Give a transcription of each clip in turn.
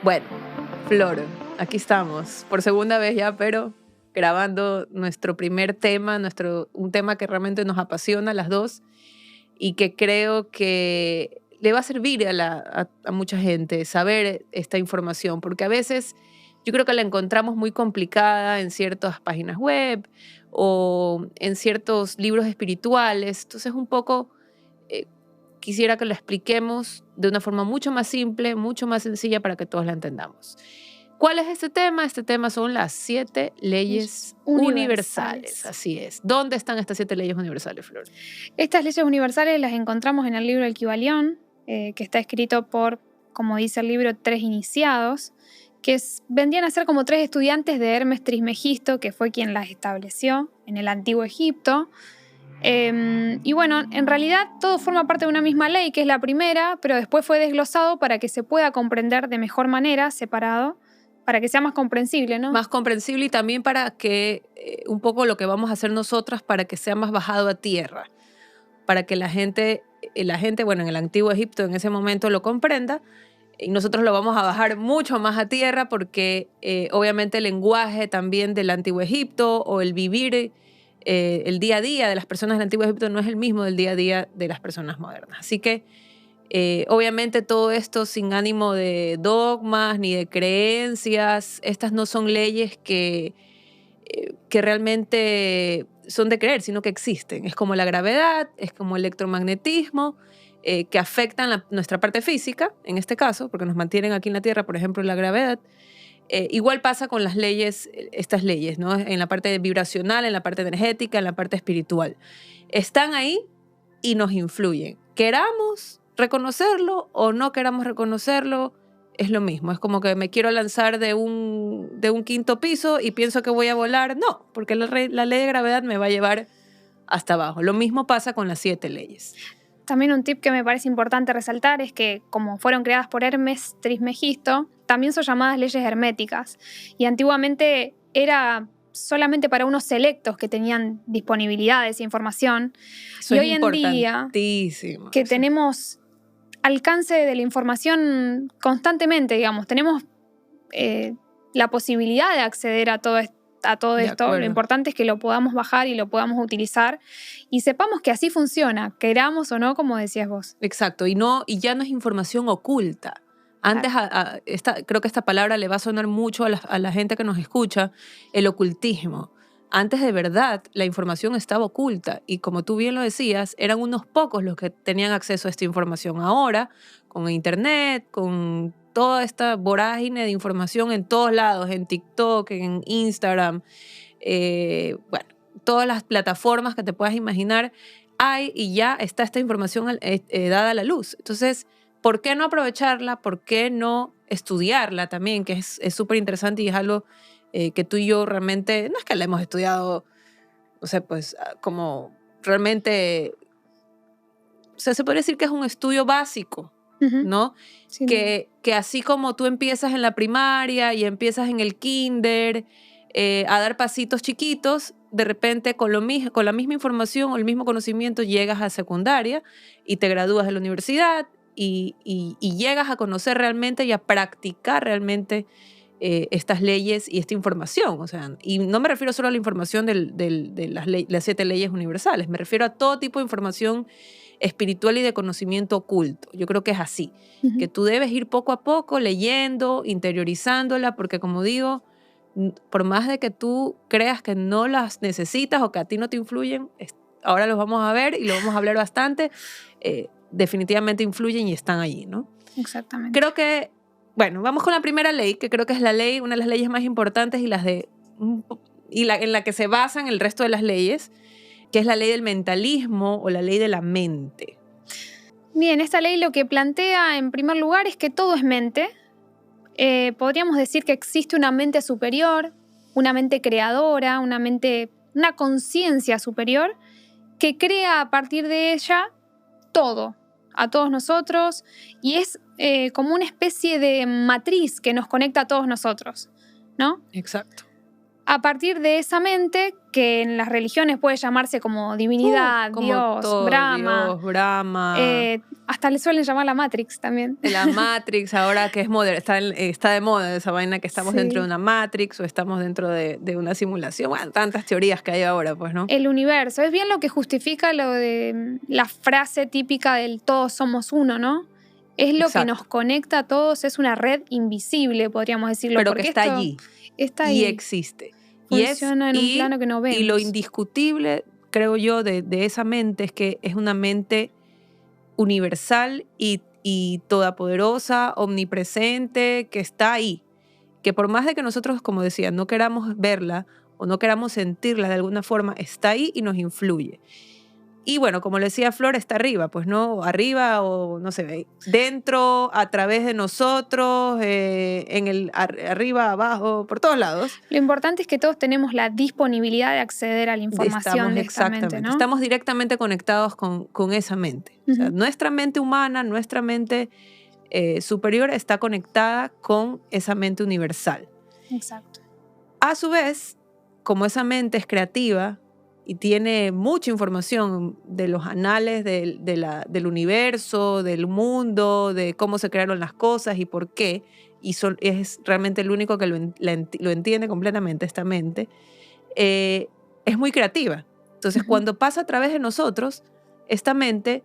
Bueno, Flor, aquí estamos, por segunda vez ya, pero grabando nuestro primer tema, un tema que realmente nos apasiona a las dos y que creo que le va a servir a mucha gente saber esta información, porque a veces yo creo que la encontramos muy complicada en ciertas páginas web o en ciertos libros espirituales. Entonces un poco eh, quisiera que lo expliquemos de una forma mucho más simple, mucho más sencilla para que todos la entendamos. ¿Cuál es este tema? Este tema son las 7 leyes universales. Así es. ¿Dónde están estas 7 leyes universales, Flor? Estas leyes universales las encontramos en el libro El Kybalión, que está escrito por, como dice el libro, 3 iniciados, que vendrían a ser como 3 estudiantes de Hermes Trismegisto, que fue quien las estableció en el antiguo Egipto. Y bueno, en realidad todo forma parte de una misma ley, que es la primera, pero después fue desglosado para que se pueda comprender de mejor manera, separado, para que sea más comprensible, ¿no? Más comprensible y también para que un poco lo que vamos a hacer nosotras para que sea más bajado a tierra, para que la gente, bueno, en el antiguo Egipto en ese momento lo comprenda y nosotros lo vamos a bajar mucho más a tierra porque obviamente el lenguaje también del antiguo Egipto o el vivir, el día a día de las personas del antiguo Egipto no es el mismo del día a día de las personas modernas. Así que obviamente todo esto sin ánimo de dogmas ni de creencias. Estas no son leyes que realmente son de creer, sino que existen. Es como la gravedad, es como el electromagnetismo, que afectan nuestra parte física, en este caso, porque nos mantienen aquí en la Tierra, por ejemplo, la gravedad. Igual pasa con las leyes, estas leyes, ¿no? En la parte vibracional, en la parte energética, en la parte espiritual. Están ahí y nos influyen. Queramos reconocerlo o no queramos reconocerlo, es lo mismo. Es como que me quiero lanzar de un 5.º piso y pienso que voy a volar. No, porque la ley de gravedad me va a llevar hasta abajo. Lo mismo pasa con las 7 leyes. También un tip que me parece importante resaltar es que, como fueron creadas por Hermes Trismegisto, también son llamadas leyes herméticas. Y antiguamente era solamente para unos selectos que tenían disponibilidad de esa información. Eso y es hoy en día, que tenemos alcance de la información constantemente, digamos, tenemos la posibilidad de acceder a todo esto. Lo importante es que lo podamos bajar y lo podamos utilizar y sepamos que así funciona, queramos o no, como decías vos. Exacto, y ya no es información oculta. Antes, creo que esta palabra le va a sonar mucho a la gente que nos escucha, el ocultismo. Antes de verdad la información estaba oculta y como tú bien lo decías, eran unos pocos los que tenían acceso a esta información. Ahora, con internet, con toda esta vorágine de información en todos lados, en TikTok, en Instagram, bueno, todas las plataformas que te puedas imaginar, hay y ya está esta información dada a la luz. Entonces, ¿por qué no aprovecharla? ¿Por qué no estudiarla también? Que es súper interesante y es algo que tú y yo realmente, no es que la hemos estudiado, no sé, pues como realmente, o sea, se podría decir que es un estudio básico, ¿no? Sí, que así como tú empiezas en la primaria y empiezas en el kinder a dar pasitos chiquitos, de repente con la misma información o el mismo conocimiento llegas a secundaria y te gradúas de la universidad y llegas a conocer realmente y a practicar realmente estas leyes y esta información. O sea, y no me refiero solo a la información de las 7 leyes universales, me refiero a todo tipo de información espiritual y de conocimiento oculto. Yo creo que es así, que tú debes ir poco a poco leyendo, interiorizándola, porque como digo, por más de que tú creas que no las necesitas o que a ti no te influyen, ahora los vamos a ver y lo vamos a hablar bastante, definitivamente influyen y están allí, ¿no? Exactamente. Creo que, bueno, vamos con la primera ley, que creo que es una de las leyes más importantes en la que se basan el resto de las leyes, que es la ley del mentalismo o la ley de la mente. Bien, esta ley lo que plantea en primer lugar es que todo es mente. Podríamos decir que existe una mente superior, una mente creadora, una conciencia superior que crea a partir de ella todo, a todos nosotros, y es como una especie de matriz que nos conecta a todos nosotros, ¿no? Exacto. A partir de esa mente, que en las religiones puede llamarse como divinidad, como Dios, todo, Brahma, Dios, Brahma, hasta hasta le suelen llamar la Matrix también. La Matrix, ahora que es está de moda esa vaina, que estamos dentro de una Matrix o estamos dentro de una simulación. Bueno, tantas teorías que hay ahora, pues, ¿no? El universo. Es bien lo que justifica lo de la frase típica del todos somos uno, ¿no? Es lo que nos conecta a todos, es una red invisible, podríamos decirlo. Pero que está allí. Está y ahí. existe. Funciona en un plano que no vemos. Y lo indiscutible, creo yo, de esa mente es que es una mente universal y todopoderosa, omnipresente, que está ahí. Que por más de que nosotros, como decía, no queramos verla o no queramos sentirla de alguna forma, está ahí y nos influye. Y bueno, como le decía Flor, está arriba, pues no, arriba o no sé, dentro, a través de nosotros, arriba, abajo, por todos lados. Lo importante es que todos tenemos la disponibilidad de acceder a la información de esta mente, ¿no? Estamos directamente conectados con esa mente. O sea, nuestra mente humana, nuestra mente superior está conectada con esa mente universal. Exacto. A su vez, como esa mente es creativa y tiene mucha información de los anales del universo, del mundo, de cómo se crearon las cosas y por qué, y es realmente el único que lo entiende completamente, esta mente, es muy creativa. Entonces, cuando pasa a través de nosotros, esta mente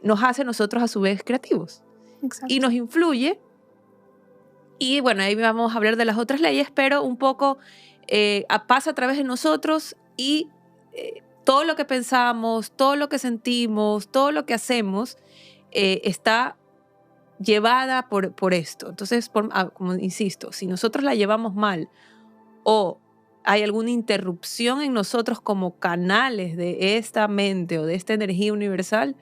nos hace nosotros a su vez creativos. Exacto. Y nos influye. Y bueno, ahí vamos a hablar de las otras leyes, pero un poco pasa a través de nosotros y todo lo que pensamos, todo lo que sentimos, todo lo que hacemos está llevada por esto. Entonces, como insisto, si nosotros la llevamos mal o hay alguna interrupción en nosotros como canales de esta mente o de esta energía universal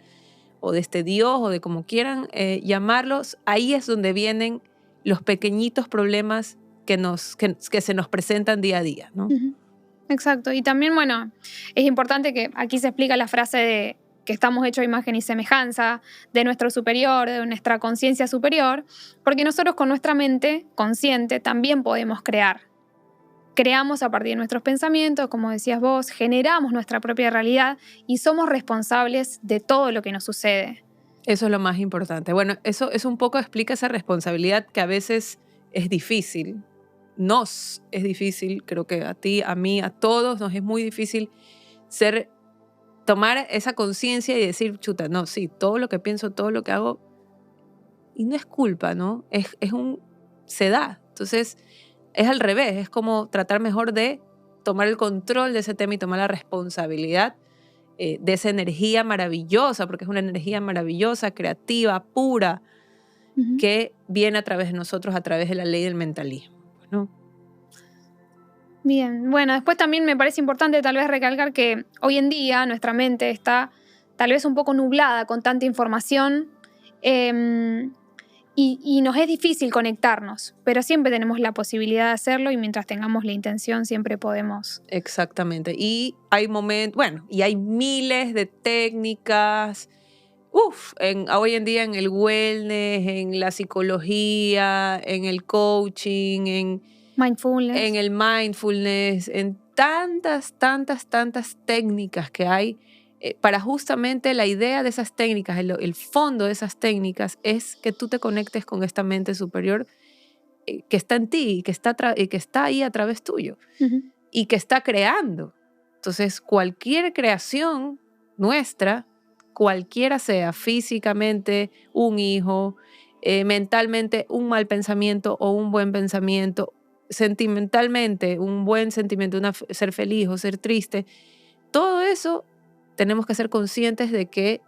o de este Dios o de como quieran llamarlos, ahí es donde vienen los pequeñitos problemas que se nos presentan día a día, ¿no? Exacto. Y también, bueno, es importante que aquí se explica la frase de que estamos hechos a imagen y semejanza de nuestro superior, de nuestra conciencia superior, porque nosotros con nuestra mente consciente también podemos crear. Creamos a partir de nuestros pensamientos, como decías vos, generamos nuestra propia realidad y somos responsables de todo lo que nos sucede. Eso es lo más importante. Bueno, eso un poco explica esa responsabilidad que a veces es difícil. Nos es difícil, creo que a ti, a mí, a todos nos es muy difícil tomar esa conciencia y decir, chuta, no, sí, todo lo que pienso, todo lo que hago, y no es culpa, ¿no? Se da. Entonces, es al revés, es como tratar mejor de tomar el control de ese tema y tomar la responsabilidad de esa energía maravillosa, porque es una energía maravillosa, creativa, pura, que viene a través de nosotros, a través de la ley del mentalismo, ¿no? Bien, bueno, después también me parece importante tal vez recalcar que hoy en día nuestra mente está tal vez un poco nublada con tanta información y nos es difícil conectarnos, pero siempre tenemos la posibilidad de hacerlo y mientras tengamos la intención siempre podemos. Exactamente, y hay y hay miles de técnicas, hoy en día en el wellness, en la psicología, en el coaching, en el mindfulness, en tantas técnicas que hay para justamente la idea de esas técnicas, el fondo de esas técnicas es que tú te conectes con esta mente superior que está en ti y que está ahí a través tuyo y que está creando. Entonces, cualquier creación nuestra, cualquiera sea, físicamente, un hijo, mentalmente, un mal pensamiento o un buen pensamiento, sentimentalmente, un buen sentimiento, ser feliz o ser triste, todo eso tenemos que ser conscientes de que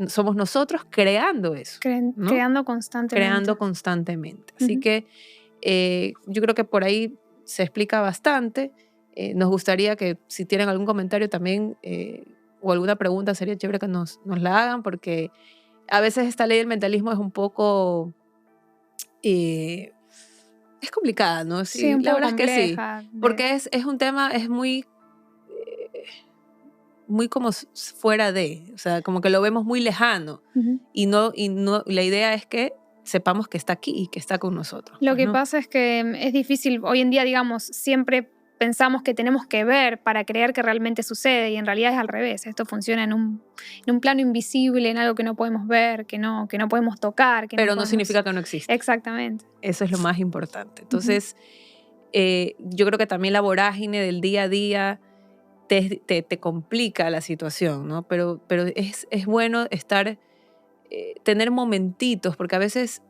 somos nosotros creando eso. ¿no? Creando constantemente. Así que yo creo que por ahí se explica bastante. Nos gustaría que si tienen algún comentario también o alguna pregunta, sería chévere que nos la hagan, porque a veces esta ley del mentalismo es un poco... es complicada, ¿no? Sí, un la poco verdad compleja, es que sí. Porque es un tema, es muy como fuera de, o sea, como que lo vemos muy lejano. Y la idea es que sepamos que está aquí y que está con nosotros. Lo que pasa es que es difícil hoy en día, digamos, siempre pensamos que tenemos que ver para creer que realmente sucede y en realidad es al revés. Esto funciona en un plano invisible, en algo que no podemos ver, que no podemos tocar. Pero no significa que no existe. Exactamente. Eso es lo más importante. Entonces, yo creo que también la vorágine del día a día te complica la situación, ¿no? Pero es bueno tener momentitos, porque a veces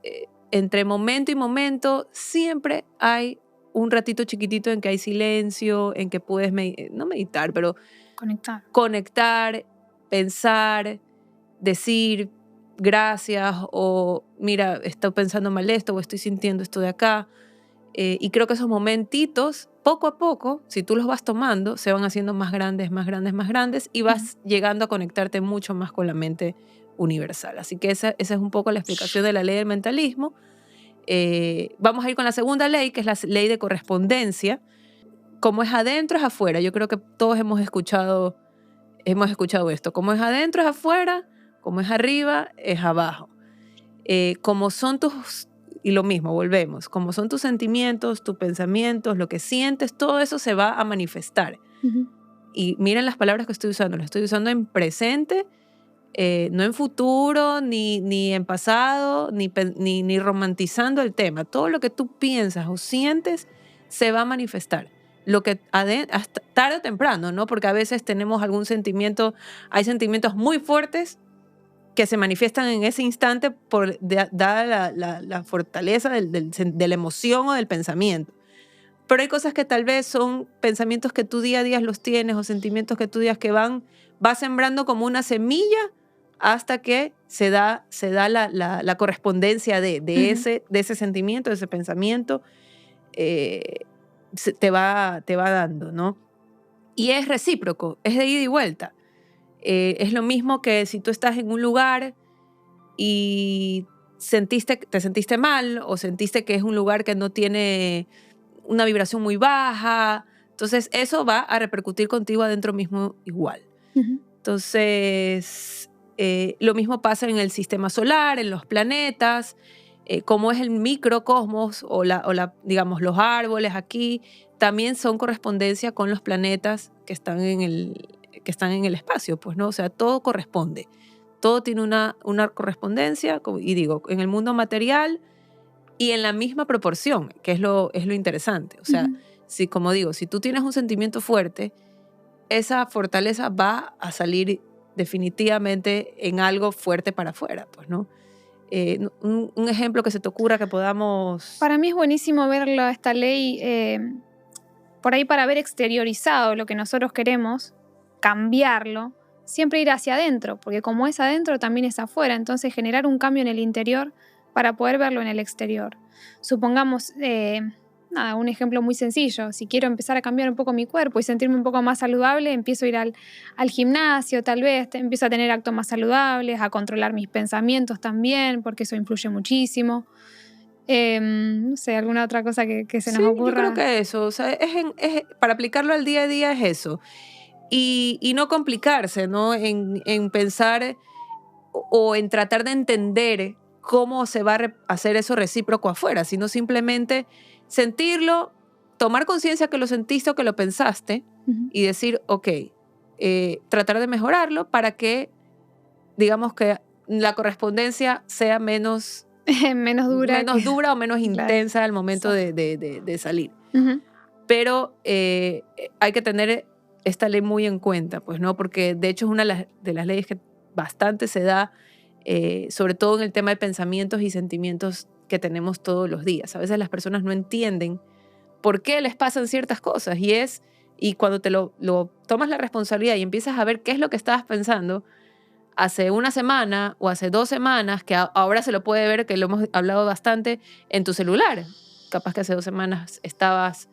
entre momento y momento siempre hay un ratito chiquitito en que hay silencio, en que puedes, no meditar, pero conectar, pensar, decir gracias o mira, estoy pensando mal esto o estoy sintiendo esto de acá. Y creo que esos momentitos, poco a poco, si tú los vas tomando, se van haciendo más grandes, más grandes, más grandes y vas llegando a conectarte mucho más con la mente universal. Así que esa es un poco la explicación de la ley del mentalismo. Vamos a ir con la segunda ley, que es la ley de correspondencia. Como es adentro, es afuera. Yo creo que todos hemos escuchado esto. Como es adentro, es afuera. Como es arriba, es abajo. Como son y lo mismo, volvemos. Como son tus sentimientos, tus pensamientos, lo que sientes, todo eso se va a manifestar. Y miren las palabras que estoy usando. Las estoy usando en presente, no en futuro, ni en pasado, ni romantizando el tema. Todo lo que tú piensas o sientes se va a manifestar. Lo que hasta tarde o temprano, ¿no? Porque a veces tenemos algún sentimiento, hay sentimientos muy fuertes que se manifiestan en ese instante dada la fortaleza de la emoción o del pensamiento. Pero hay cosas que tal vez son pensamientos que tú día a día los tienes o sentimientos que tú digas que va sembrando como una semilla hasta que se da la correspondencia de ese sentimiento, de ese pensamiento, te va dando, ¿no? Y es recíproco, es de ida y vuelta. Es lo mismo que si tú estás en un lugar y te sentiste mal o sentiste que es un lugar que no tiene una vibración muy baja, entonces eso va a repercutir contigo adentro mismo igual. Entonces, lo mismo pasa en el sistema solar, en los planetas, como es el microcosmos o digamos, los árboles aquí, también son correspondencia con los planetas que están en el espacio, pues, ¿no? O sea, todo corresponde. Todo tiene una correspondencia, y digo, en el mundo material y en la misma proporción, que es lo interesante. O sea, como digo, si tú tienes un sentimiento fuerte, esa fortaleza va a salir definitivamente en algo fuerte para afuera, pues, ¿no? Un ejemplo que se te ocurra que podamos... Para mí es buenísimo verlo, esta ley, por ahí para ver exteriorizado lo que nosotros queremos, cambiarlo, siempre ir hacia adentro, porque como es adentro también es afuera, entonces generar un cambio en el interior para poder verlo en el exterior. Supongamos, un ejemplo muy sencillo, si quiero empezar a cambiar un poco mi cuerpo y sentirme un poco más saludable, empiezo a ir al gimnasio, tal vez, empiezo a tener actos más saludables, a controlar mis pensamientos también, porque eso influye muchísimo. No sé, alguna otra cosa que se nos ocurra. Yo creo que eso, o sea, para aplicarlo al día a día es eso. Y no complicarse, ¿no? En pensar o en tratar de entender cómo se va a hacer eso recíproco afuera, sino simplemente sentirlo, tomar conciencia que lo sentiste o que lo pensaste y decir, ok, tratar de mejorarlo para que, digamos que la correspondencia sea menos dura o menos intensa al momento de salir. Pero hay que tener esta ley muy en cuenta, pues, ¿no? Porque de hecho es una de las leyes que bastante se da, sobre todo en el tema de pensamientos y sentimientos que tenemos todos los días. A veces las personas no entienden por qué les pasan ciertas cosas y cuando te lo tomas la responsabilidad y empiezas a ver qué es lo que estabas pensando hace una semana o hace 2 semanas, que ahora se lo puede ver, que lo hemos hablado bastante, en tu celular. Capaz que hace 2 semanas estabas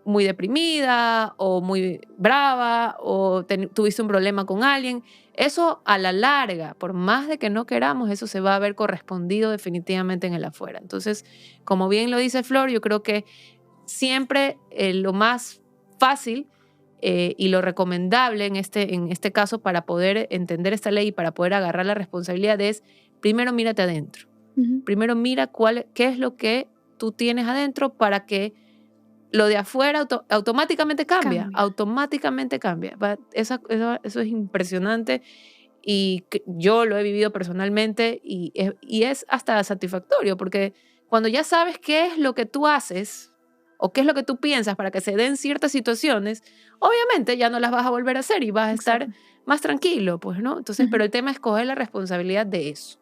muy deprimida o muy brava o tuviste un problema con alguien. Eso a la larga, por más de que no queramos, eso se va a ver correspondido definitivamente en el afuera. Entonces, como bien lo dice Flor, yo creo que siempre lo más fácil y lo recomendable en este caso para poder entender esta ley y para poder agarrar la responsabilidad es, primero mírate adentro. Primero mira qué es lo que tú tienes adentro para que lo de afuera automáticamente cambia. Cambia. Automáticamente cambia. Eso es impresionante y yo lo he vivido personalmente y es hasta satisfactorio porque cuando ya sabes qué es lo que tú haces o qué es lo que tú piensas para que se den ciertas situaciones, obviamente ya no las vas a volver a hacer y vas a estar Exacto. más tranquilo, pues, ¿no? Entonces, pero el tema es coger la responsabilidad de eso.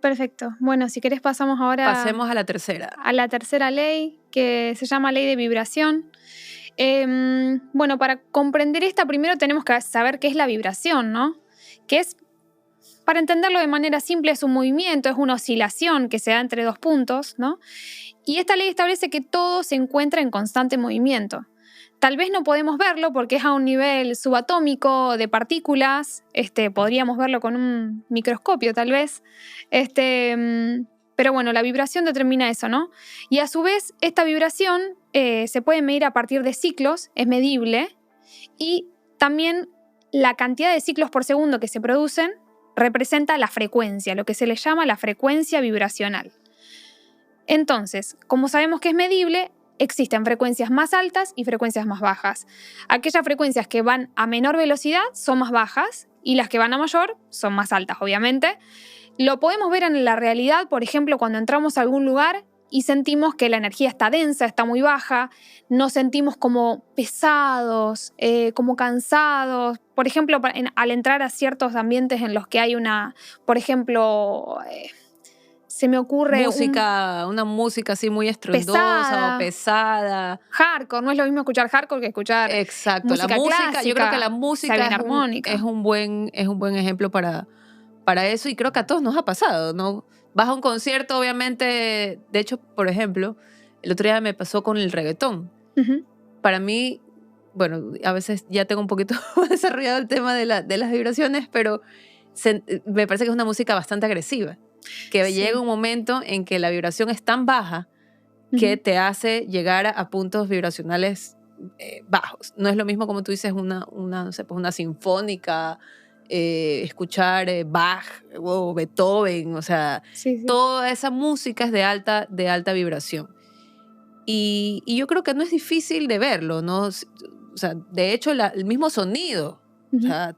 Perfecto. Bueno, si querés pasamos ahora Pasemos a la tercera. a la tercera ley, que se llama ley de vibración. Bueno, para comprender esta, primero tenemos que saber qué es la vibración, ¿no? Que es, para entenderlo de manera simple, es un movimiento, es una oscilación que se da entre dos puntos, ¿no? Y esta ley establece que todo se encuentra en constante movimiento. Tal vez no podemos verlo porque es a un nivel subatómico de partículas, podríamos verlo con un microscopio tal vez, pero bueno, la vibración determina eso, ¿no? Y a su vez, esta vibración se puede medir a partir de ciclos, es medible, y también la cantidad de ciclos por segundo que se producen representa la frecuencia, lo que se le llama la frecuencia vibracional. Entonces, como sabemos que es medible, existen frecuencias más altas y frecuencias más bajas. Aquellas frecuencias que van a menor velocidad son más bajas y las que van a mayor son más altas, obviamente. Lo podemos ver en la realidad, por ejemplo, cuando entramos a algún lugar y sentimos que la energía está densa, está muy baja, nos sentimos como pesados, como cansados. Por ejemplo, al entrar a ciertos ambientes en los que hay por ejemplo, se me ocurre una música así muy estruendosa o pesada. Hardcore, no es lo mismo escuchar hardcore que escuchar Exacto, música clásica. Yo creo que la música es un buen ejemplo para eso y creo que a todos nos ha pasado, ¿no? Vas a un concierto, obviamente, de hecho, por ejemplo, el otro día me pasó con el reggaetón. Uh-huh. Para mí, bueno, a veces ya tengo un poquito desarrollado el tema de las vibraciones, pero me parece que es una música bastante agresiva. Que sí. Llega un momento en que la vibración es tan baja que te hace llegar a puntos vibracionales bajos. No es lo mismo como tú dices no sé, pues una sinfónica, escuchar Bach o Beethoven, o sea, sí. Toda esa música es de alta vibración. Y yo creo que no es difícil de verlo, ¿no? O sea, de hecho, el mismo sonido. O sea,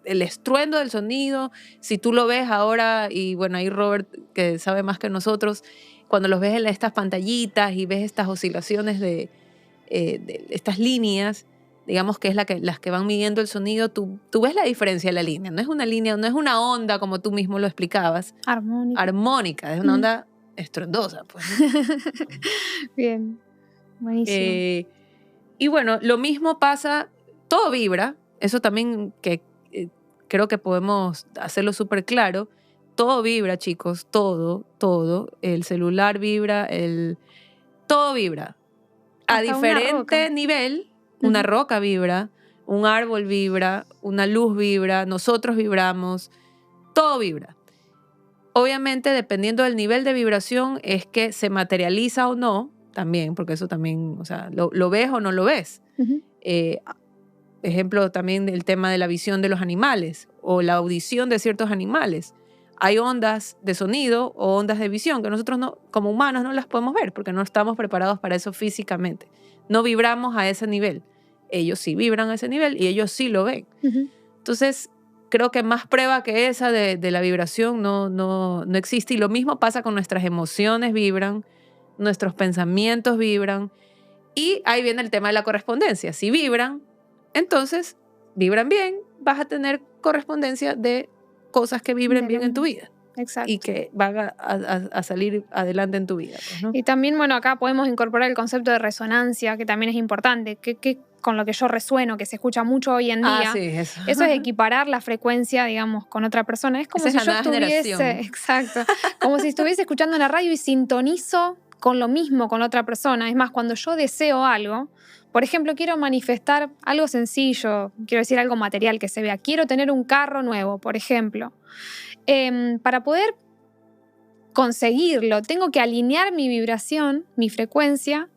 el estruendo del sonido, si tú lo ves ahora, y bueno, ahí Robert, que sabe más que nosotros, cuando los ves en estas pantallitas y ves estas oscilaciones de estas líneas, digamos que es las que van midiendo el sonido, tú ves la diferencia de la línea. No es una línea, no es una onda como tú mismo lo explicabas. Armónica, es una onda estruendosa. Pues, ¿no? Bien, buenísimo. Y bueno, lo mismo pasa, todo vibra. Eso también que creo que podemos hacerlo súper claro. Todo vibra, chicos, todo. El celular vibra, todo vibra. A diferente nivel, una roca vibra, un árbol vibra, una luz vibra, nosotros vibramos, todo vibra. Obviamente, dependiendo del nivel de vibración, es que se materializa o no, también, porque eso también, o sea, lo ves o no lo ves. Ejemplo también del tema de la visión de los animales o la audición de ciertos animales. Hay ondas de sonido o ondas de visión que nosotros como humanos no las podemos ver porque no estamos preparados para eso físicamente. No vibramos a ese nivel. Ellos sí vibran a ese nivel y ellos sí lo ven. Entonces, creo que más prueba que esa de la vibración no existe. Y lo mismo pasa con nuestras emociones vibran, nuestros pensamientos vibran. Y ahí viene el tema de la correspondencia. Si vibran, entonces, vibran bien, vas a tener correspondencia de cosas que vibren bien en tu vida. Exacto. Y que van a salir adelante en tu vida. Pues, ¿no? Y también, bueno, acá podemos incorporar el concepto de resonancia, que también es importante, que con lo que yo resueno, que se escucha mucho hoy en día. Sí, eso. Eso es equiparar la frecuencia, digamos, con otra persona. Es como si yo estuviese, exacto, como si estuviese escuchando en la radio y sintonizo con lo mismo con la otra persona. Es más, cuando yo deseo algo, por ejemplo, quiero manifestar algo sencillo, quiero decir algo material que se vea. Quiero tener un carro nuevo, por ejemplo. Para poder conseguirlo, tengo que alinear mi vibración, mi frecuencia,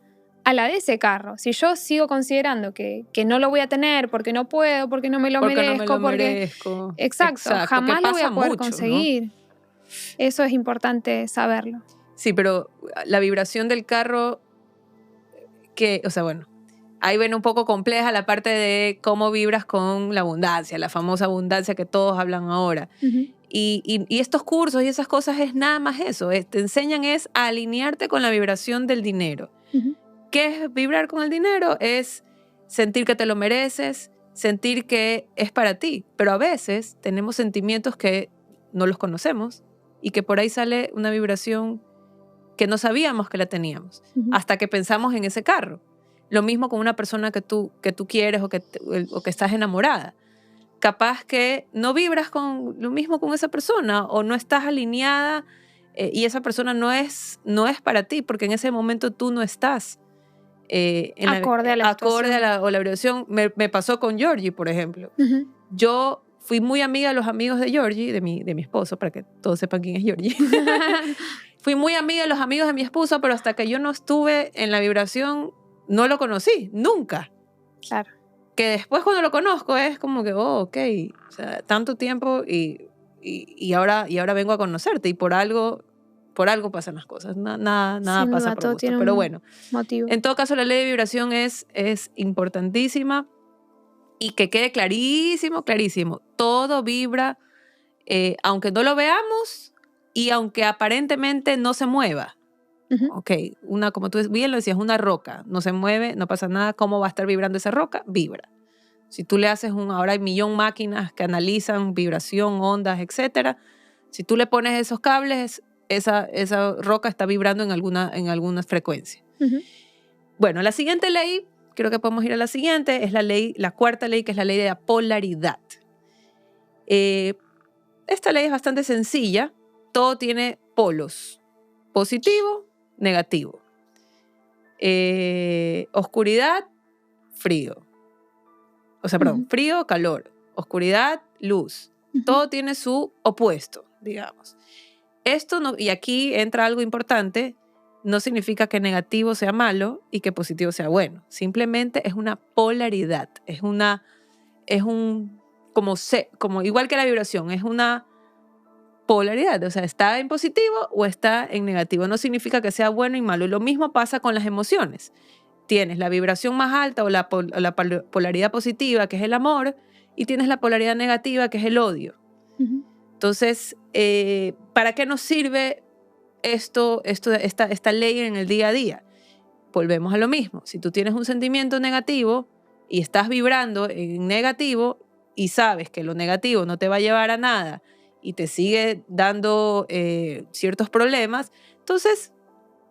a la de ese carro. Si yo sigo considerando que no lo voy a tener porque no puedo, porque no me lo merezco. Exacto, jamás lo voy a poder conseguir. ¿No? Eso es importante saberlo. Sí, pero la vibración del carro que, o sea, bueno, ahí viene un poco compleja la parte de cómo vibras con la abundancia, la famosa abundancia que todos hablan ahora. Y estos cursos y esas cosas es nada más eso, te enseñan es a alinearte con la vibración del dinero. ¿Qué es vibrar con el dinero? Es sentir que te lo mereces, sentir que es para ti, pero a veces tenemos sentimientos que no los conocemos y que por ahí sale una vibración que no sabíamos que la teníamos, hasta que pensamos en ese carro. Lo mismo con una persona que tú quieres o que estás enamorada. Capaz que no vibras con lo mismo con esa persona o no estás alineada y esa persona no es para ti porque en ese momento tú no estás acorde a la vibración. Me pasó con Georgie, por ejemplo. Yo fui muy amiga de los amigos de Georgie, de mi esposo, para que todos sepan quién es Georgie. Fui muy amiga de los amigos de mi esposo, pero hasta que yo no estuve en la vibración, no lo conocí, nunca. Claro. Que después cuando lo conozco es como que, oh, ok, o sea, tanto tiempo y ahora vengo a conocerte y por algo pasan las cosas. Nada Sin pasa duda, por todo gusto. tiene Pero un bueno, motivo. en todo caso la ley de vibración es importantísima y que quede clarísimo, clarísimo. Todo vibra, aunque no lo veamos y aunque aparentemente no se mueva. Ok, como tú bien lo decías, una roca, no se mueve, no pasa nada. ¿Cómo va a estar vibrando esa roca? Vibra. Si tú le haces ahora hay 1.000.000 máquinas que analizan vibración, ondas, etcétera. Si tú le pones esos cables, esa roca está vibrando en alguna frecuencia. Bueno, la siguiente ley, creo que podemos ir a la siguiente, es la cuarta ley, que es la ley de la polaridad. Esta ley es bastante sencilla. Todo tiene polos. Positivo, negativo. Oscuridad, frío. O sea, perdón, frío, calor. Oscuridad, luz. Todo tiene su opuesto, digamos. Esto no, y aquí entra algo importante, no significa que negativo sea malo y que positivo sea bueno. Simplemente es una polaridad. Como igual que la vibración, es una polaridad, o sea, está en positivo o está en negativo. No significa que sea bueno y malo. Y lo mismo pasa con las emociones. Tienes la vibración más alta o la polaridad positiva, que es el amor, y tienes la polaridad negativa, que es el odio. Entonces, ¿para qué nos sirve esta ley en el día a día? Volvemos a lo mismo. Si tú tienes un sentimiento negativo y estás vibrando en negativo y sabes que lo negativo no te va a llevar a nada y te sigue dando ciertos problemas, entonces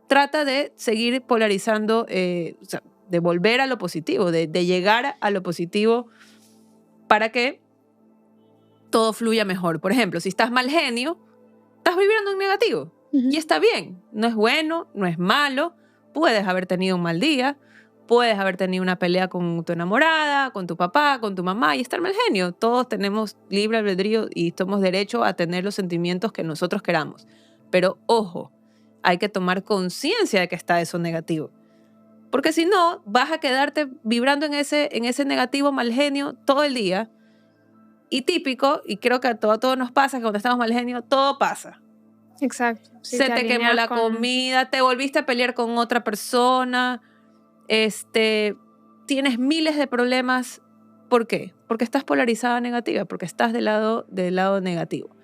trata de seguir polarizando, o sea, de volver a lo positivo, de llegar a lo positivo para que todo fluya mejor. Por ejemplo, si estás mal genio, estás vibrando en negativo y está bien. No es bueno, no es malo. Puedes haber tenido un mal día, puedes haber tenido una pelea con tu enamorada, con tu papá, con tu mamá y estar mal genio. Todos tenemos libre albedrío y tenemos derecho a tener los sentimientos que nosotros queramos. Pero ojo, hay que tomar conciencia de que está eso negativo. Porque si no, vas a quedarte vibrando en ese negativo mal genio todo el día. Y típico, y creo que a todos nos pasa, que cuando estamos mal genio, todo pasa. Exacto. Si se te quemó la comida, te volviste a pelear con otra persona, tienes miles de problemas. ¿Por qué? Porque estás polarizada negativa, porque estás del lado negativo.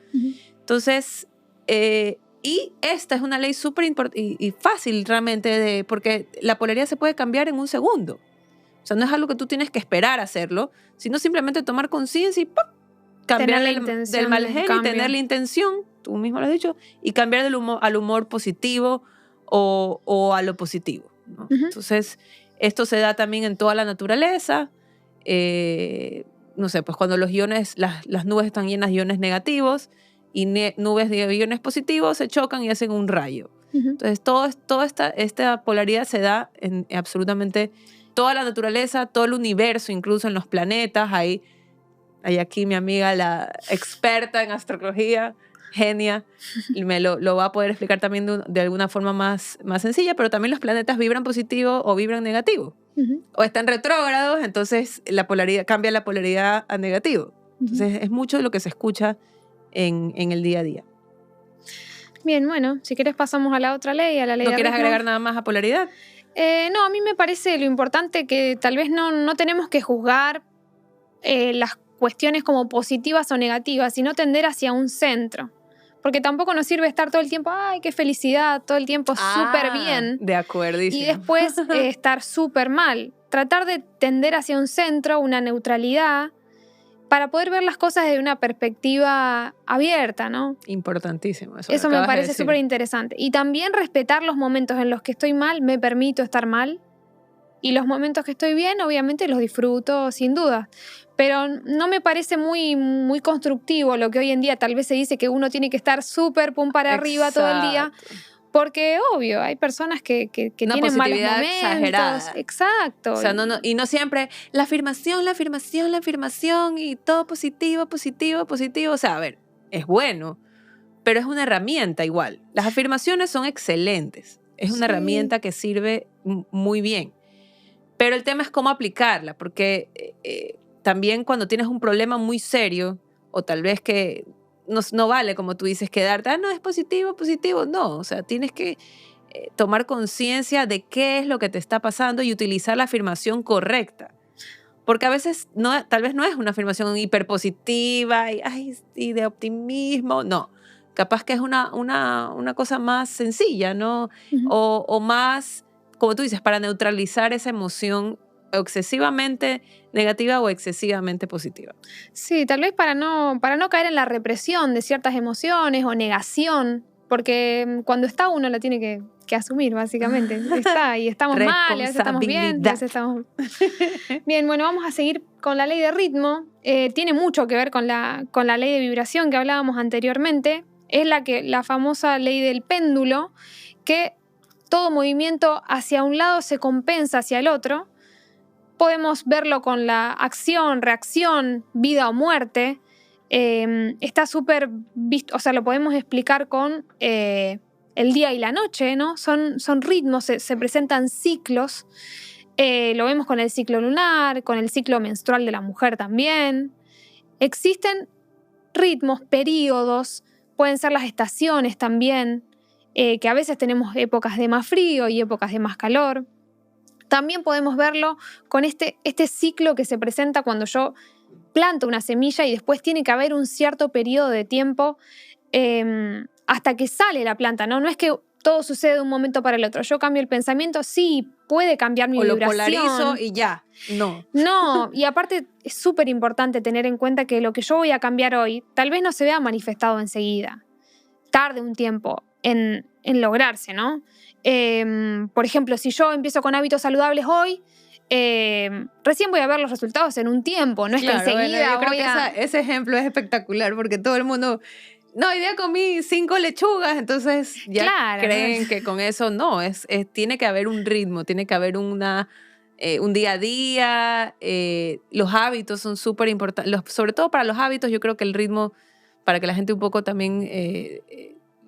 Entonces, y esta es una ley súper importante y fácil realmente, porque la polaridad se puede cambiar en un segundo. O sea, no es algo que tú tienes que esperar a hacerlo, sino simplemente tomar conciencia y ¡pum!, cambiar del mal genio y tener la intención, tú mismo lo has dicho, y cambiar al humor positivo o a lo positivo, ¿no? Entonces, esto se da también en toda la naturaleza. No sé, pues cuando las nubes están llenas de iones negativos y nubes de iones positivos se chocan y hacen un rayo. Entonces, toda esta polaridad se da en absolutamente toda la naturaleza, todo el universo, incluso en los planetas. Hay aquí mi amiga, la experta en astrología, genia, y me lo va a poder explicar también de alguna forma más sencilla, pero también los planetas vibran positivo o vibran negativo. O están retrógrados, entonces cambia la polaridad a negativo. Entonces es mucho de lo que se escucha en el día a día. Bien, bueno, si quieres pasamos a la otra ley, a la ley ¿No de quieres Arismendi. agregar nada más a polaridad? No, a mí me parece lo importante que tal vez no tenemos que juzgar las cuestiones como positivas o negativas, sino tender hacia un centro. Porque tampoco nos sirve estar todo el tiempo, ¡ay, qué felicidad! Todo el tiempo súper bien. De acuerdísimo. Y después estar súper mal. Tratar de tender hacia un centro, una neutralidad, para poder ver las cosas desde una perspectiva abierta, ¿no? Importantísimo. Eso me parece súper interesante. Y también respetar los momentos en los que estoy mal, me permito estar mal. Y los momentos que estoy bien, obviamente los disfruto sin duda. Pero no me parece muy constructivo lo que hoy en día tal vez se dice que uno tiene que estar súper pum para arriba todo el día. Porque, obvio, hay personas que tienen malos momentos. Exagerada. Exacto. O sea, y no siempre la afirmación y todo positivo. O sea, a ver, es bueno, pero es una herramienta igual. Las afirmaciones son excelentes. Es una herramienta que sirve muy bien. Pero el tema es cómo aplicarla, porque también cuando tienes un problema muy serio, o tal vez que no vale, como tú dices, quedarte, no, es positivo. No, o sea, tienes que tomar conciencia de qué es lo que te está pasando y utilizar la afirmación correcta. Porque a veces tal vez no es una afirmación hiperpositiva y de optimismo, no. Capaz que es una cosa más sencilla, ¿no? O más, como tú dices, para neutralizar esa emoción excesivamente negativa o excesivamente positiva. Sí, tal vez para no caer en la represión de ciertas emociones o negación, porque cuando está uno la tiene que asumir, básicamente. Está y estamos mal, a veces estamos bien, a veces estamos... Bien, bueno, vamos a seguir con la ley de ritmo. Tiene mucho que ver con la ley de vibración que hablábamos anteriormente. Es la famosa ley del péndulo, que todo movimiento hacia un lado se compensa hacia el otro. Podemos verlo con la acción, reacción, vida o muerte. Está súper visto, o sea, lo podemos explicar con el día y la noche, ¿no? Son ritmos, se presentan ciclos. Lo vemos con el ciclo lunar, con el ciclo menstrual de la mujer también. Existen ritmos, períodos, pueden ser las estaciones también, que a veces tenemos épocas de más frío y épocas de más calor. También podemos verlo con este ciclo que se presenta cuando yo planto una semilla y después tiene que haber un cierto periodo de tiempo hasta que sale la planta, ¿no? No es que todo sucede de un momento para el otro. Yo cambio el pensamiento, sí, puede cambiar mi vibración. O lo polarizo y ya, no. No, y aparte es súper importante tener en cuenta que lo que yo voy a cambiar hoy tal vez no se vea manifestado enseguida. Tarde un tiempo en lograrse, ¿no? Por ejemplo, si yo empiezo con hábitos saludables hoy, recién voy a ver los resultados en un tiempo, no es que enseguida yo creo que ese ejemplo es espectacular porque todo el mundo, no, hoy día comí 5 lechugas, entonces ya creen que con eso no, tiene que haber un ritmo, tiene que haber un día a día, los hábitos son súper importantes, sobre todo para los hábitos. Yo creo que el ritmo, para que la gente un poco también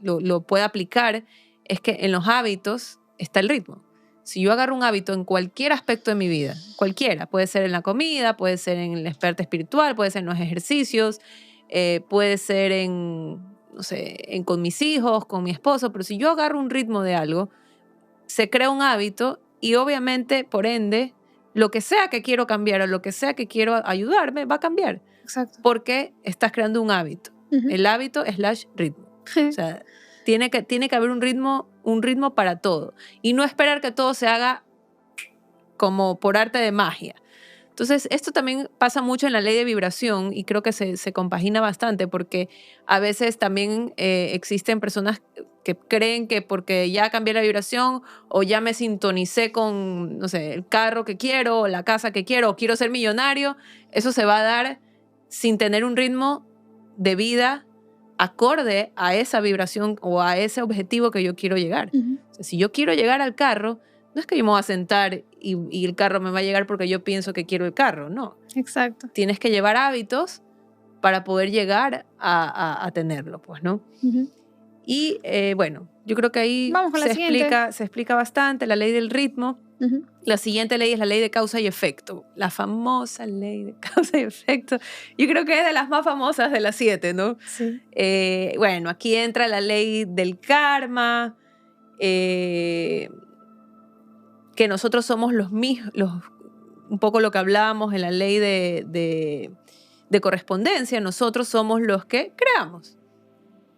lo pueda aplicar, es que en los hábitos está el ritmo. Si yo agarro un hábito en cualquier aspecto de mi vida, cualquiera, puede ser en la comida, puede ser en el despertar espiritual, puede ser en los ejercicios, puede ser no sé, con mis hijos, con mi esposo, pero si yo agarro un ritmo de algo, se crea un hábito y obviamente, por ende, lo que sea que quiero cambiar o lo que sea que quiero ayudarme va a cambiar. Exacto. Porque estás creando un hábito. El hábito / ritmo. O sea, tiene que haber un ritmo para todo. Y no esperar que todo se haga como por arte de magia. Entonces, esto también pasa mucho en la ley de vibración y creo que se compagina bastante porque a veces también existen personas que creen que porque ya cambié la vibración o ya me sintonicé con, no sé, el carro que quiero o la casa que quiero o quiero ser millonario, eso se va a dar sin tener un ritmo de vida acorde a esa vibración o a ese objetivo que yo quiero llegar. O sea, si yo quiero llegar al carro, no es que yo me voy a sentar y el carro me va a llegar porque yo pienso que quiero el carro, no. Exacto. Tienes que llevar hábitos para poder llegar a tenerlo, pues, ¿no? Y bueno, yo creo que ahí se explica bastante la ley del ritmo. La siguiente ley es la ley de causa y efecto, la famosa ley de causa y efecto. Yo creo que es de las más famosas de las 7, ¿no? Sí. Bueno, aquí entra la ley del karma, que que nosotros somos los mismos, un poco lo que hablábamos en la ley de correspondencia, nosotros somos los que creamos.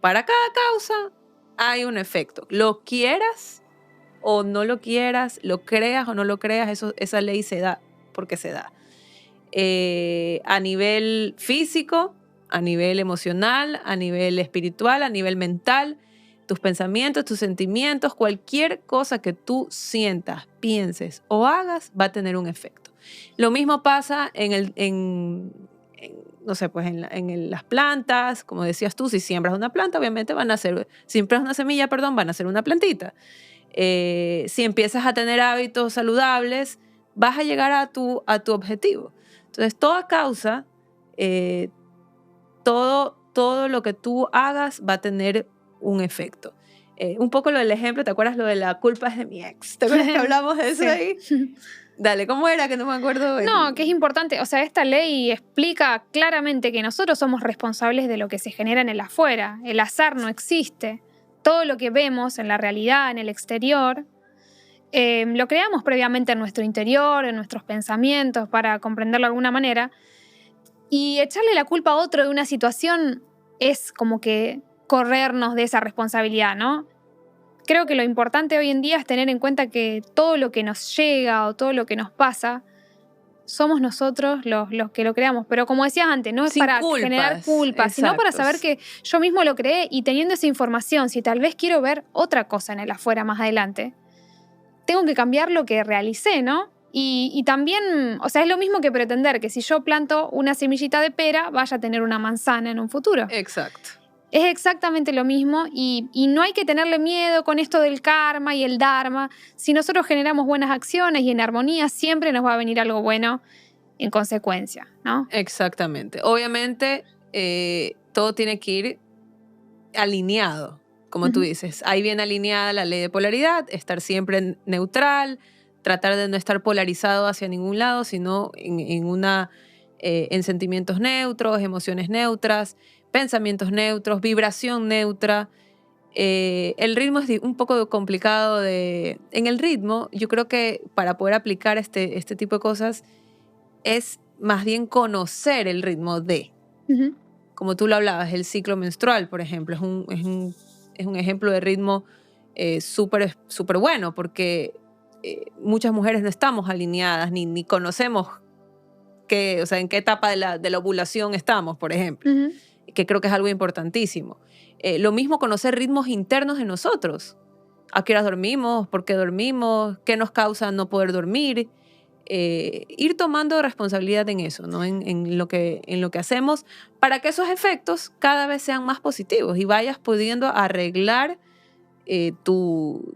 Para cada causa hay un efecto. Lo quieras o no lo quieras, lo creas o no lo creas, esa ley se da porque se da. A nivel físico, a nivel emocional, a nivel espiritual, a nivel mental, tus pensamientos, tus sentimientos, cualquier cosa que tú sientas, pienses o hagas va a tener un efecto. Lo mismo pasa no sé, pues en las plantas, como decías tú, si siembras una planta, obviamente siembras una semilla, van a ser una plantita. Si empiezas a tener hábitos saludables, vas a llegar a tu objetivo. Entonces, toda causa, todo lo que tú hagas va a tener un efecto. Un poco lo del ejemplo, ¿te acuerdas lo de la culpa es de mi ex? ¿Te acuerdas que hablamos de eso ahí? Dale, ¿cómo era? Que no me acuerdo. No, que es importante. O sea, esta ley explica claramente que nosotros somos responsables de lo que se genera en el afuera. El azar no existe. Todo lo que vemos en la realidad, en el exterior, lo creamos previamente en nuestro interior, en nuestros pensamientos, para comprenderlo de alguna manera. Y echarle la culpa a otro de una situación es como que corrernos de esa responsabilidad, ¿no? Creo que lo importante hoy en día es tener en cuenta que todo lo que nos llega o todo lo que nos pasa, somos nosotros los que lo creamos. Pero como decías antes, no es para generar culpa, sino para saber que yo mismo lo creé y teniendo esa información, si tal vez quiero ver otra cosa en el afuera más adelante, tengo que cambiar lo que realicé, ¿no? Y también, o sea, es lo mismo que pretender que si yo planto una semillita de pera, vaya a tener una manzana en un futuro. Exacto. Es exactamente lo mismo y no hay que tenerle miedo con esto del karma y el dharma. Si nosotros generamos buenas acciones y en armonía, siempre nos va a venir algo bueno en consecuencia, ¿no? Exactamente. Obviamente, todo tiene que ir alineado, como tú dices. Ahí viene alineada la ley de polaridad, estar siempre neutral, tratar de no estar polarizado hacia ningún lado, sino en sentimientos neutros, emociones neutras, pensamientos neutros, vibración neutra. El ritmo es un poco complicado en el ritmo, yo creo que para poder aplicar este tipo de cosas es más bien conocer el ritmo como tú lo hablabas, el ciclo menstrual, por ejemplo, es un ejemplo de ritmo súper bueno, porque muchas mujeres no estamos alineadas ni conocemos en qué etapa de la ovulación estamos, por ejemplo. Que creo que es algo importantísimo. Lo mismo conocer ritmos internos de nosotros. ¿A qué horas dormimos? ¿Por qué dormimos? ¿Qué nos causa no poder dormir? Ir tomando responsabilidad en eso, ¿no? en lo que hacemos, para que esos efectos cada vez sean más positivos y vayas pudiendo arreglar tu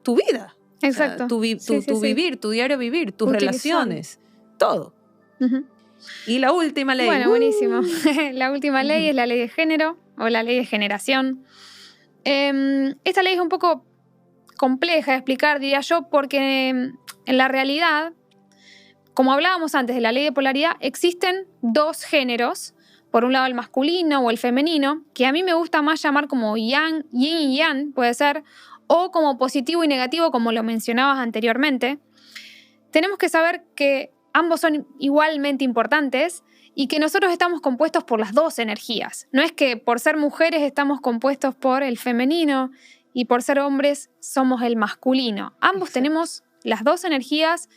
vida. Exacto. O sea, tu vivir, tu diario vivir, tus relaciones, todo. Y la última ley. Bueno, buenísimo. La última ley es la ley de género o la ley de generación. Esta ley es un poco compleja de explicar, diría yo, porque en la realidad, como hablábamos antes de la ley de polaridad, existen dos géneros. Por un lado el masculino o el femenino, que a mí me gusta más llamar como yin y yang, puede ser, o como positivo y negativo, como lo mencionabas anteriormente. Tenemos que saber que ambos son igualmente importantes y que nosotros estamos compuestos por las dos energías. No es que por ser mujeres estamos compuestos por el femenino y por ser hombres somos el masculino. Ambos tenemos las dos energías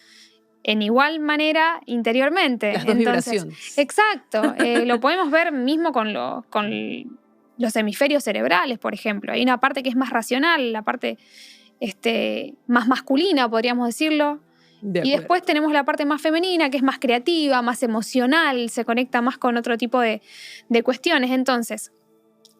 en igual manera interiormente. Las dos vibraciones. Exacto. Lo podemos ver mismo con los hemisferios cerebrales, por ejemplo. Hay una parte que es más racional, la parte más masculina, podríamos decirlo. Y después tenemos la parte más femenina, que es más creativa, más emocional, se conecta más con otro tipo de cuestiones. Entonces,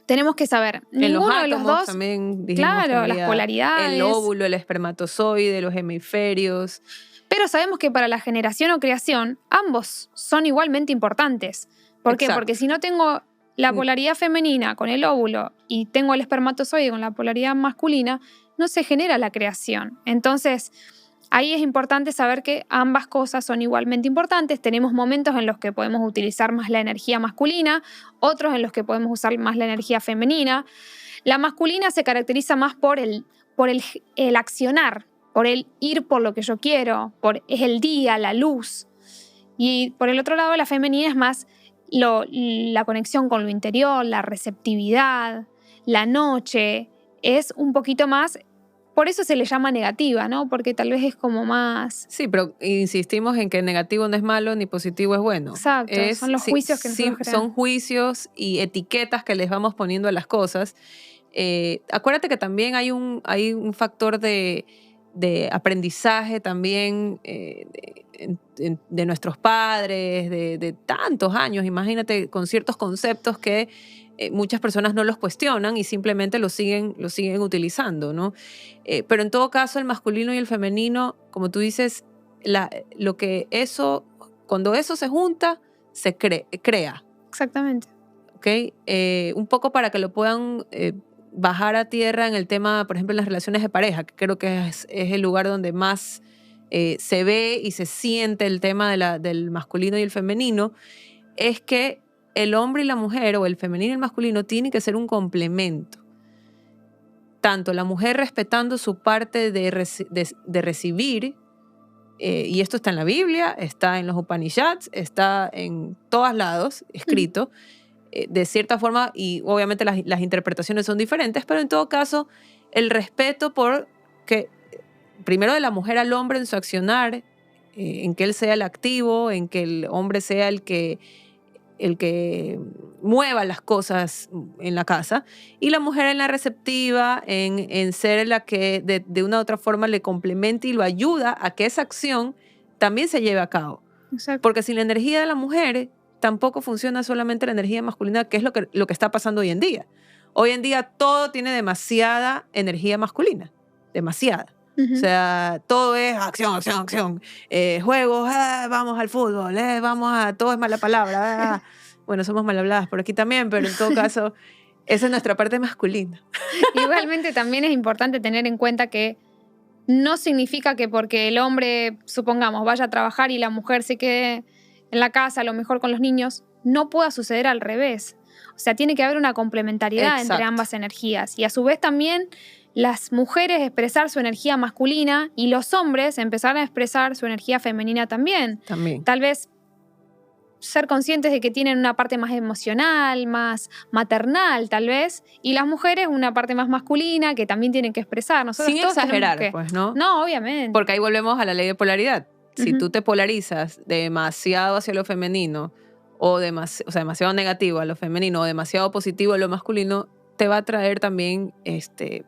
tenemos que saber, en ninguno los átomos de los dos, también dijimos, claro, las polaridades. El óvulo, el espermatozoide, los hemisferios. Pero sabemos que para la generación o creación, ambos son igualmente importantes. ¿Por qué? Porque si no tengo la polaridad femenina con el óvulo y tengo el espermatozoide con la polaridad masculina, no se genera la creación. Entonces, ahí es importante saber que ambas cosas son igualmente importantes. Tenemos momentos en los que podemos utilizar más la energía masculina, otros en los que podemos usar más la energía femenina. La masculina se caracteriza más por el accionar, por el ir por lo que yo quiero, es el día, la luz. Y por el otro lado, la femenina es más la conexión con lo interior, la receptividad, la noche, es un poquito más, por eso se le llama negativa, ¿no? Porque tal vez es como más... Sí, pero insistimos en que negativo no es malo ni positivo es bueno. Exacto, son los juicios que nosotros creamos. Son juicios y etiquetas que les vamos poniendo a las cosas. Acuérdate que también hay un factor de aprendizaje también de nuestros padres, de tantos años, imagínate, con ciertos conceptos que muchas personas no los cuestionan y simplemente los siguen utilizando, ¿no? Pero en todo caso, el masculino y el femenino, como tú dices, cuando eso se junta, se crea. Exactamente. ¿Ok? Un poco para que lo puedan bajar a tierra en el tema, por ejemplo, en las relaciones de pareja, que creo que es el lugar donde más se ve y se siente el tema del masculino y el femenino, es que el hombre y la mujer, o el femenino y el masculino, tienen que ser un complemento. Tanto la mujer respetando su parte de recibir, y esto está en la Biblia, está en los Upanishads, está en todos lados escrito, de cierta forma, y obviamente las interpretaciones son diferentes, pero en todo caso, el respeto por que primero de la mujer al hombre en su accionar, en que él sea el activo, en que el hombre sea el que mueva las cosas en la casa, y la mujer en la receptiva, en ser la que de una u otra forma le complemente y lo ayuda a que esa acción también se lleve a cabo. Exacto. Porque sin la energía de la mujer tampoco funciona solamente la energía masculina, que es lo que está pasando hoy en día. Hoy en día todo tiene demasiada energía masculina, demasiada. O sea, todo es acción, acción, acción. Juegos, vamos al fútbol, todo es mala palabra. Bueno, somos mal habladas por aquí también, pero en todo caso, esa es nuestra parte masculina. Igualmente también es importante tener en cuenta que no significa que porque el hombre, supongamos, vaya a trabajar y la mujer se quede en la casa, a lo mejor con los niños, no pueda suceder al revés. O sea, tiene que haber una complementariedad entre ambas energías. Y a su vez también las mujeres expresar su energía masculina y los hombres empezar a expresar su energía femenina también. Tal vez ser conscientes de que tienen una parte más emocional, más maternal tal vez, y las mujeres una parte más masculina que también tienen que expresar. Nosotros sin todos exagerar, pues, ¿no? No, obviamente. Porque ahí volvemos a la ley de polaridad. Si tú te polarizas demasiado hacia lo femenino o demasiado negativo a lo femenino o demasiado positivo a lo masculino, te va a traer también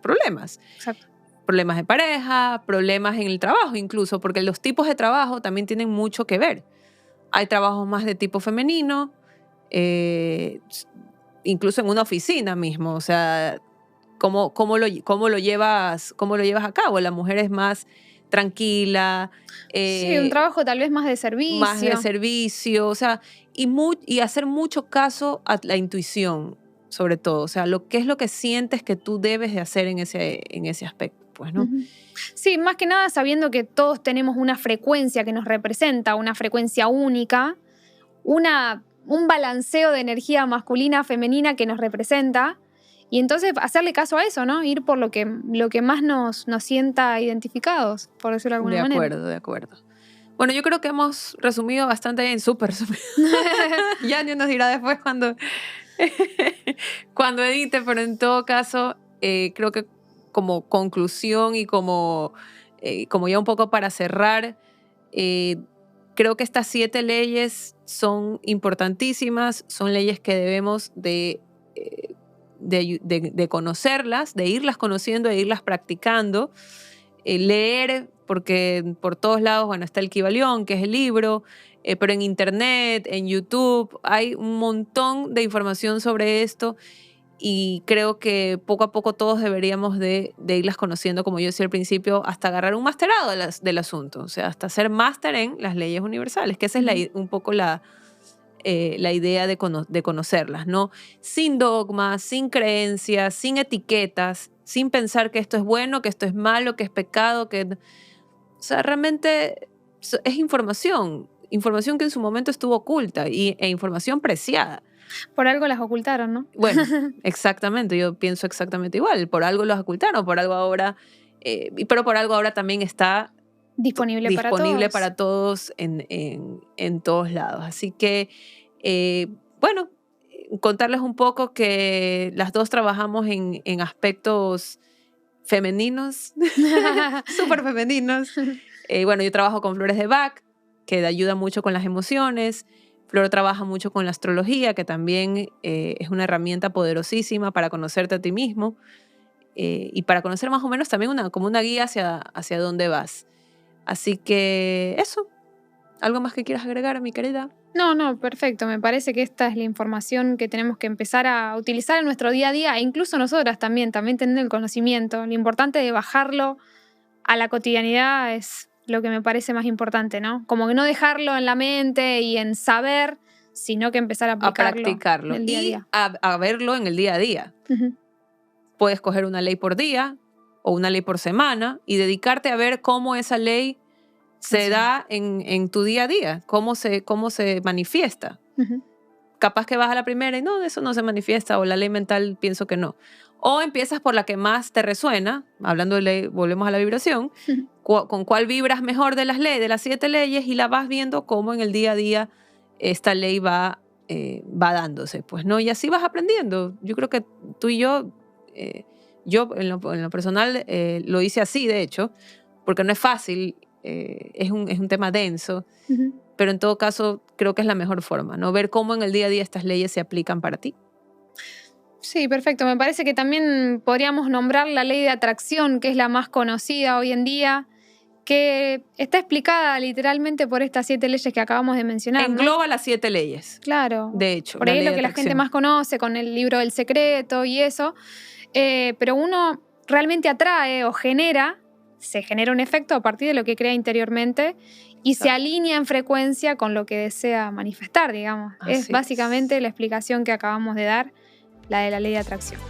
problemas. Exacto. Problemas de pareja, problemas en el trabajo incluso, porque los tipos de trabajo también tienen mucho que ver. Hay trabajos más de tipo femenino, incluso en una oficina mismo. O sea, ¿cómo lo llevas a cabo? La mujer es más tranquila. Sí, un trabajo tal vez más de servicio. Más de servicio, o sea, y hacer mucho caso a la intuición, sobre todo. O sea, qué es lo que sientes que tú debes de hacer en ese aspecto, pues, ¿no? Sí, más que nada sabiendo que todos tenemos una frecuencia que nos representa, una frecuencia única, un balanceo de energía masculina, femenina que nos representa. Y entonces hacerle caso a eso, ¿no? Ir por lo que más nos sienta identificados, por decirlo de alguna manera. De acuerdo. Bueno, yo creo que hemos resumido bastante bien, súper resumido. Ya nos dirá después cuando edite, pero en todo caso, creo que como conclusión y como ya un poco para cerrar, creo que estas 7 leyes son importantísimas, son leyes que debemos de conocerlas, de irlas conociendo, de irlas practicando, leer, porque por todos lados, bueno, está el Kybalión, que es el libro, pero en internet, en YouTube, hay un montón de información sobre esto y creo que poco a poco todos deberíamos de irlas conociendo, como yo decía al principio, hasta agarrar un masterado del asunto, o sea, hasta ser máster en las leyes universales, que esa es un poco la idea de conocerlas, ¿no? Sin dogmas, sin creencias, sin etiquetas, sin pensar que esto es bueno, que esto es malo, que es pecado, o sea, realmente es información que en su momento estuvo oculta e información preciada. Por algo las ocultaron, ¿no? Bueno, exactamente, yo pienso exactamente igual, por algo las ocultaron, por algo ahora Pero por algo ahora también está Disponible para todos en todos lados. Así que, bueno, contarles un poco que las dos trabajamos en aspectos femeninos, súper femeninos. Bueno, yo trabajo con flores de Bach, que ayuda mucho con las emociones. Flor trabaja mucho con la astrología, que también es una herramienta poderosísima para conocerte a ti mismo y para conocer más o menos también como una guía hacia dónde vas. Así que eso. ¿Algo más que quieras agregar, mi querida? No, perfecto. Me parece que esta es la información que tenemos que empezar a utilizar en nuestro día a día, e incluso nosotras también tener el conocimiento. Lo importante de bajarlo a la cotidianidad es lo que me parece más importante, ¿no? Como que no dejarlo en la mente y en saber, sino que empezar a practicarlo en el día a día. Y a verlo en el día a día. Uh-huh. Puedes coger una ley por día o una ley por semana y dedicarte a ver cómo esa ley se da en tu día a día, cómo se manifiesta. Uh-huh. Capaz que vas a la primera y no, eso no se manifiesta, o la ley mental pienso que no. O empiezas por la que más te resuena, hablando de ley, volvemos a la vibración, con cuál vibras mejor de las 7 leyes, y la vas viendo cómo en el día a día esta ley va dándose, pues, ¿no? Y así vas aprendiendo. Yo creo que tú y yo en lo personal lo hice así, de hecho, porque no es fácil, es un tema denso, uh-huh. Pero en todo caso creo que es la mejor forma, ¿no? Ver cómo en el día a día estas leyes se aplican para ti. Sí, perfecto. Me parece que también podríamos nombrar la ley de atracción, que es la más conocida hoy en día, que está explicada literalmente por estas 7 leyes que acabamos de mencionar. Engloba las 7 leyes. Claro. De hecho. Por ahí es lo que la gente más conoce, con el libro del secreto y eso. Pero uno realmente atrae o se genera un efecto a partir de lo que crea interiormente y se alinea en frecuencia con lo que desea manifestar, digamos. Es básicamente la explicación que acabamos de dar, la de la ley de atracción.